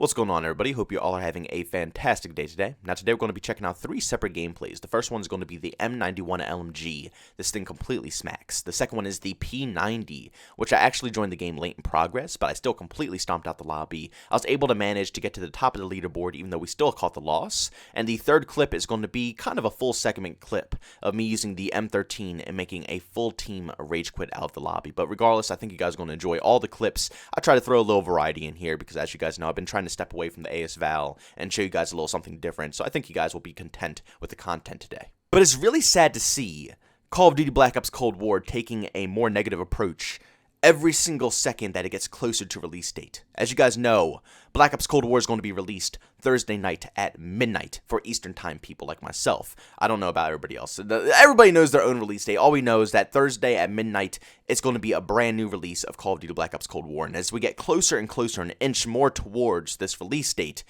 What's going on, everybody? Hope you all are having a fantastic day today. Now today we're going to be checking out 3 separate gameplays. The first one is going to be the M91 LMG. This thing completely smacks. The second one is the P90, which I actually joined the game late in progress, but I still completely stomped out the lobby. I was able to manage to get to the top of the leaderboard even though we still caught the loss. And the third clip is going to be kind of a full segment clip of me using the M13 and making a full team rage quit out of the lobby. But regardless, I think you guys are going to enjoy all the clips. I try to throw a little variety in here because, as you guys know, I've been trying to step away from the AS Val and show you guys a little something different, so I think you guys will be content with the content today. But it's really sad to see Call of Duty Black Ops Cold War taking a more negative approach every single second that it gets closer to release date. As you guys know, Black Ops Cold War is going to be released Thursday night at midnight for Eastern Time people like myself. I don't know about everybody else. Everybody knows their own release date. All we know is that Thursday at midnight, it's going to be a brand new release of Call of Duty Black Ops Cold War. And as we get closer and closer, an inch more towards this release date,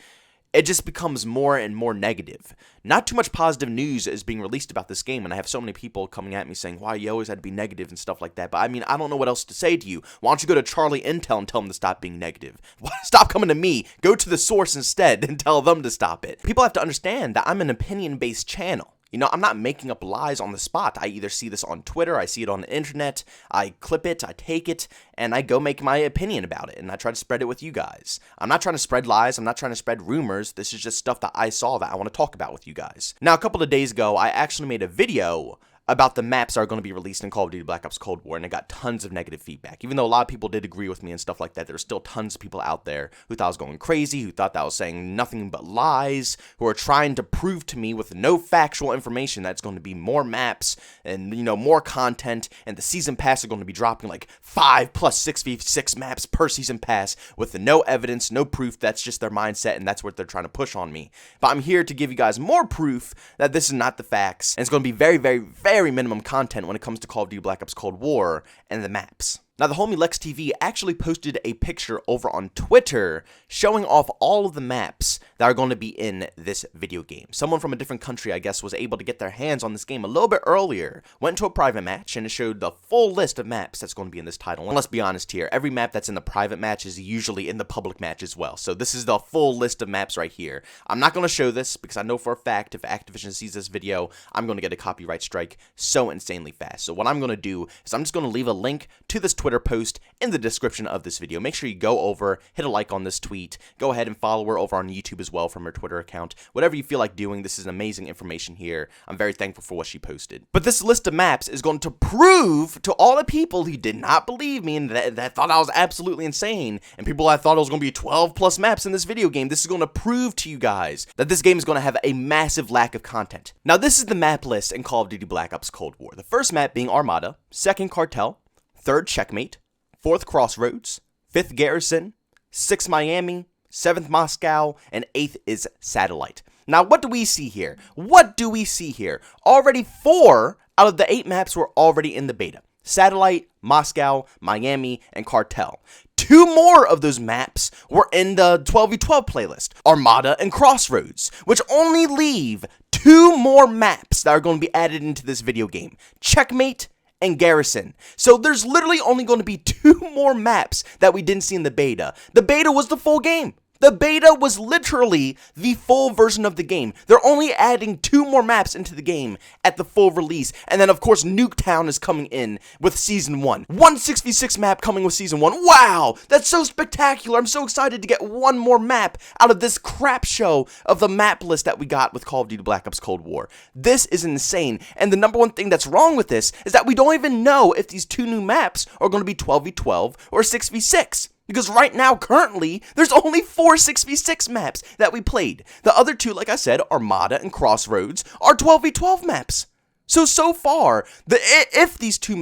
it just becomes more and more negative. Not too much positive news is being released about this game, and I have so many people coming at me saying, why, you always had to be negative and stuff like that. But I mean, I don't know what else to say to you. Why don't you go to Charlie Intel and tell them to stop being negative? Stop coming to me. Go to the source instead and tell them to stop it. People have to understand that I'm an opinion-based channel. You know, I'm not making up lies on the spot. I either see this on Twitter, I see it on the internet, I clip it, I take it, and I go make my opinion about it, and I try to spread it with you guys. I'm not trying to spread lies, I'm not trying to spread rumors, this is just stuff that I saw that I want to talk about with you guys. Now, a couple of days ago, I actually made a video about the maps that are going to be released in Call of Duty Black Ops Cold War, and I got tons of negative feedback. Even though a lot of people did agree with me and stuff like that, there were still tons of people out there who thought I was going crazy, who thought that I was saying nothing but lies, who are trying to prove to me with no factual information that it's going to be more maps and, you know, more content, and the season pass are going to be dropping like 5 plus 6v6 maps per season pass with no evidence, no proof. That's just their mindset, and that's what they're trying to push on me. But I'm here to give you guys more proof that this is not the facts, and it's going to be very minimum content when it comes to Call of Duty Black Ops Cold War and the maps. Now, the homie Lex TV actually posted a picture over on Twitter showing off all of the maps that are going to be in this video game. Someone from a different country, I guess, was able to get their hands on this game a little bit earlier, went to a private match, and it showed the full list of maps that's going to be in this title. And let's be honest here, every map that's in the private match is usually in the public match as well. So this is the full list of maps right here. I'm not going to show this because I know for a fact if Activision sees this video, I'm going to get a copyright strike so insanely fast. So what I'm going to do is I'm just going to leave a link to this Twitter post in the description of this video. Make sure you go over, hit a like on this tweet, go ahead and follow her over on YouTube as well from her Twitter account. Whatever you feel like doing, this is amazing information here. I'm very thankful for what she posted. But this list of maps is going to prove to all the people who did not believe me and that thought I was absolutely insane, and people that thought it was going to be 12 plus maps in this video game, this is going to prove to you guys that this game is going to have a massive lack of content. Now, this is the map list in Call of Duty Black Ops Cold War. The first map being Armada, second Cartel, third Checkmate, 4th Crossroads, 5th Garrison, 6th Miami, 7th Moscow, and 8th is Satellite. Now, what do we see here? What do we see here? Already 4 out of the 8 maps were already in the beta. Satellite, Moscow, Miami, and Cartel. 2 more of those maps were in the 12v12 playlist, Armada and Crossroads, which only leave 2 more maps that are going to be added into this video game. Checkmate and Garrison. So there's literally only going to be 2 more maps that we didn't see in the beta. The beta was the full game. The beta was literally the full version of the game. They're only adding 2 more maps into the game at the full release. And then, of course, Nuketown is coming in with Season 1. 1 6v6 map coming with Season 1. Wow! That's so spectacular. I'm so excited to get 1 more map out of this crap show of the map list that we got with Call of Duty Black Ops Cold War. This is insane. And the number one thing that's wrong with this is that we don't even know if these 2 new maps are going to be 12v12 or 6v6. Because right now, currently, there's only 4 6v6 maps that we played. The other 2, like I said, Armada and Crossroads, are 12v12 maps. So far, if these 2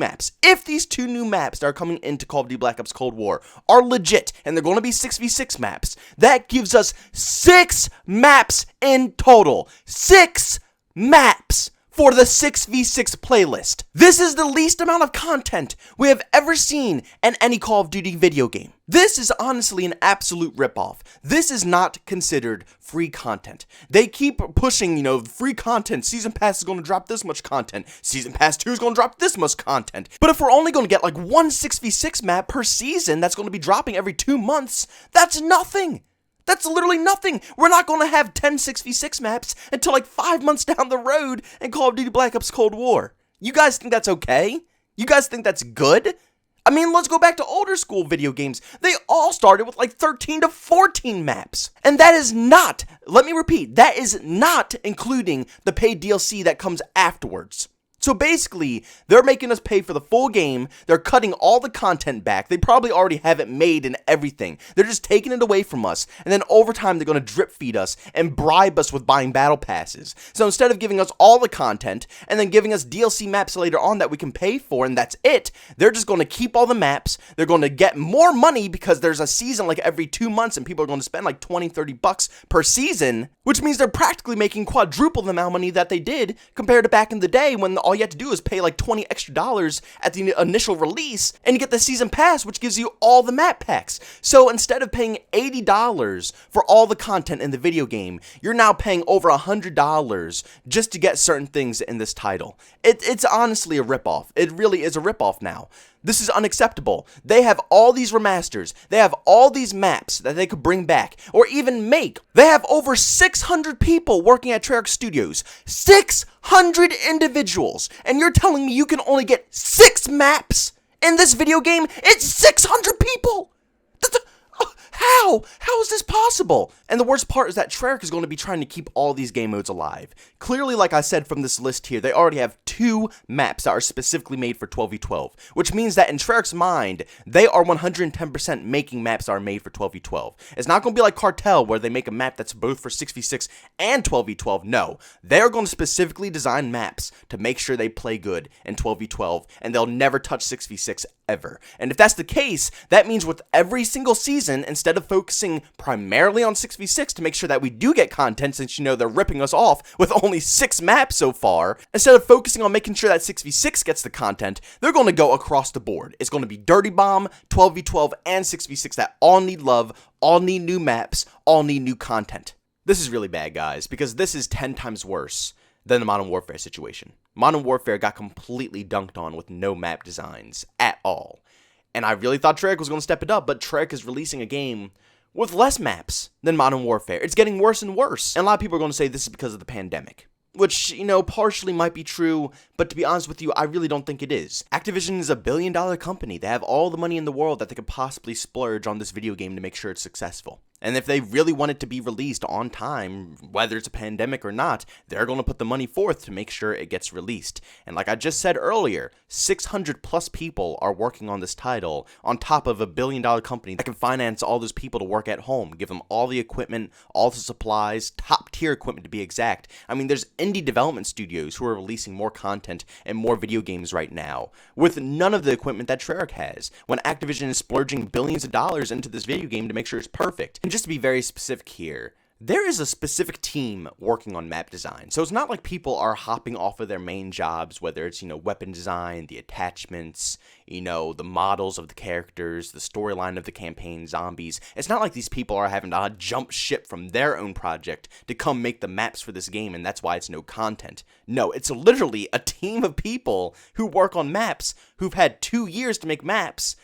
new maps that are coming into Call of Duty Black Ops Cold War are legit, and they're going to be 6v6 maps, that gives us 6 maps in total. 6 maps! For the 6v6 playlist. This is the least amount of content we have ever seen in any Call of Duty video game. This is honestly an absolute ripoff. This is not considered free content. They keep pushing, free content. Season Pass is going to drop this much content. Season Pass 2 is going to drop this much content. But if we're only going to get like 1 6v6 map per season that's going to be dropping every 2 months, that's nothing. That's literally nothing. We're not going to have 10 6v6 maps until like 5 months down the road in Call of Duty Black Ops Cold War. You guys think that's okay? You guys think that's good? I mean, let's go back to older school video games. They all started with like 13 to 14 maps. And that is not, let me repeat, that is not including the paid DLC that comes afterwards. So basically, they're making us pay for the full game, they're cutting all the content back, they probably already have it made and everything, they're just taking it away from us, and then over time they're going to drip feed us and bribe us with buying battle passes. So instead of giving us all the content, and then giving us DLC maps later on that we can pay for, and that's it, they're just going to keep all the maps, they're going to get more money because there's a season like every 2 months, and people are going to spend like 20, 30 bucks per season, which means they're practically making quadruple the amount of money that they did compared to back in the day when all you had to do is pay like $20 extra at the initial release and you get the season pass, which gives you all the map packs. So instead of paying $80 for all the content in the video game, you're now paying over $100 just to get certain things in this title. It's honestly a ripoff. It really is a ripoff now. This is unacceptable. They have all these remasters. They have all these maps that they could bring back or even make. They have over 600 people working at Treyarch Studios. 600 individuals. And you're telling me you can only get 6 maps in this video game? It's 600 people! How? How is this possible? And the worst part is that Treyarch is going to be trying to keep all these game modes alive. Clearly, like I said from this list here, they already have 2 maps that are specifically made for 12v12, which means that in Treyarch's mind, they are 110% making maps that are made for 12v12. It's not going to be like Cartel, where they make a map that's both for 6v6 and 12v12. No, they're going to specifically design maps to make sure they play good in 12v12, and they'll never touch 6v6 ever. And if that's the case, that means with every single season, instead of focusing primarily on 6v6 to make sure that we do get content, since you know they're ripping us off with only 6 maps so far, instead of focusing on making sure that 6v6 gets the content, they're going to go across the board. It's going to be Dirty Bomb, 12v12, and 6v6 that all need love, all need new maps, all need new content. This is really bad, guys, because this is 10 times worse than the Modern Warfare situation. Modern Warfare got completely dunked on with no map designs at all. And I really thought Treyarch was going to step it up, but Treyarch is releasing a game with less maps than Modern Warfare. It's getting worse and worse. And a lot of people are going to say this is because of the pandemic, which, you know, partially might be true, but to be honest with you, I really don't think it is. Activision is a billion-dollar company. They have all the money in the world that they could possibly splurge on this video game to make sure it's successful. And if they really want it to be released on time, whether it's a pandemic or not, they're going to put the money forth to make sure it gets released. And like I just said earlier, 600 plus people are working on this title on top of a billion-dollar company that can finance all those people to work at home, give them all the equipment, all the supplies, top-tier equipment to be exact. I mean, there's indie development studios who are releasing more content and more video games right now with none of the equipment that Treyarch has, when Activision is splurging billions of dollars into this video game to make sure it's perfect. And just to be very specific here, there is a specific team working on map design. So it's not like people are hopping off of their main jobs, whether it's, weapon design, the attachments, the models of the characters, the storyline of the campaign, zombies. It's not like these people are having to jump ship from their own project to come make the maps for this game, and that's why it's no content. No, it's literally a team of people who work on maps, who've had 2 years to make maps,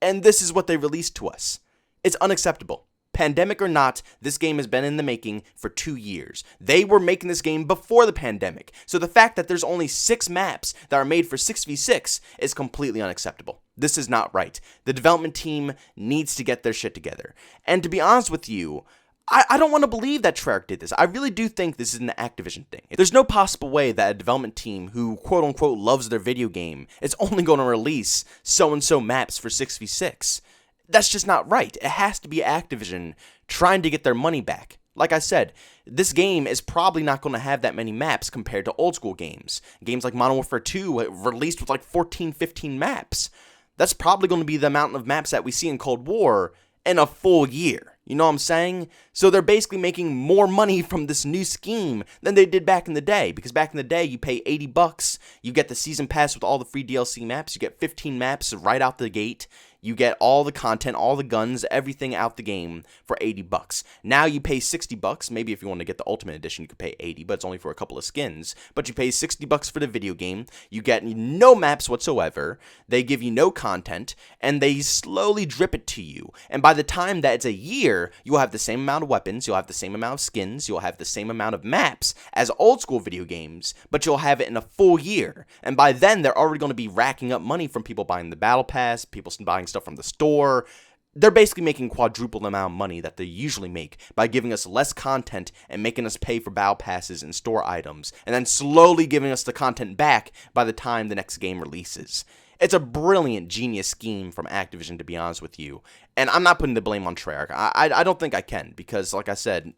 and this is what they released to us. It's unacceptable. Pandemic or not, this game has been in the making for 2 years. They were making this game before the pandemic, so the fact that there's only 6 maps that are made for 6v6 is completely unacceptable. This is not right. The development team needs to get their shit together. And to be honest with you, I don't want to believe that Treyarch did this. I really do think this is an Activision thing. There's no possible way that a development team who quote-unquote loves their video game is only going to release so-and-so maps for 6v6. That's just not right. It has to be Activision trying to get their money back. Like I said, this game is probably not going to have that many maps compared to old school games. Games like Modern Warfare 2 released with like 14, 15 maps. That's probably going to be the amount of maps that we see in Cold War in a full year. You know what I'm saying? So they're basically making more money from this new scheme than they did back in the day. Because back in the day, you pay $80, you get the season pass with all the free DLC maps, you get 15 maps right out the gate, You get all the content, all the guns, everything out the game for 80 bucks. Now you pay 60 bucks. Maybe if you want to get the Ultimate Edition, you could pay 80, but it's only for a couple of skins. But you pay 60 bucks for the video game. You get no maps whatsoever. They give you no content, and they slowly drip it to you. And by the time that it's a year, you'll have the same amount of weapons, you'll have the same amount of skins, you'll have the same amount of maps as old school video games, but you'll have it in a full year. And by then, they're already going to be racking up money from people buying the battle pass, people buying stuff from the store. They're basically making quadruple the amount of money that they usually make by giving us less content and making us pay for battle passes and store items, and then slowly giving us the content back by the time the next game releases. It's a brilliant, genius scheme from Activision, to be honest with you. And I'm not putting the blame on Treyarch. I don't think I can, because, like I said,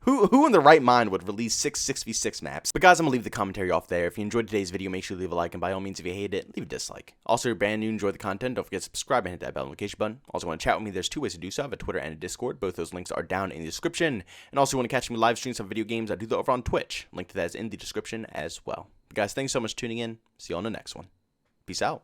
who in the right mind would release 6v6 maps? But guys, I'm going to leave the commentary off there. If you enjoyed today's video, make sure to leave a like, and by all means, if you hate it, leave a dislike. Also, if you're brand new and enjoy the content, don't forget to subscribe and hit that bell notification button. Also, want to chat with me, there's two ways to do so. I have a Twitter and a Discord. Both those links are down in the description. And also, want to catch me live streams of video games, I do that over on Twitch. Link to that is in the description as well. But guys, thanks so much for tuning in. See you on the next one. Peace out.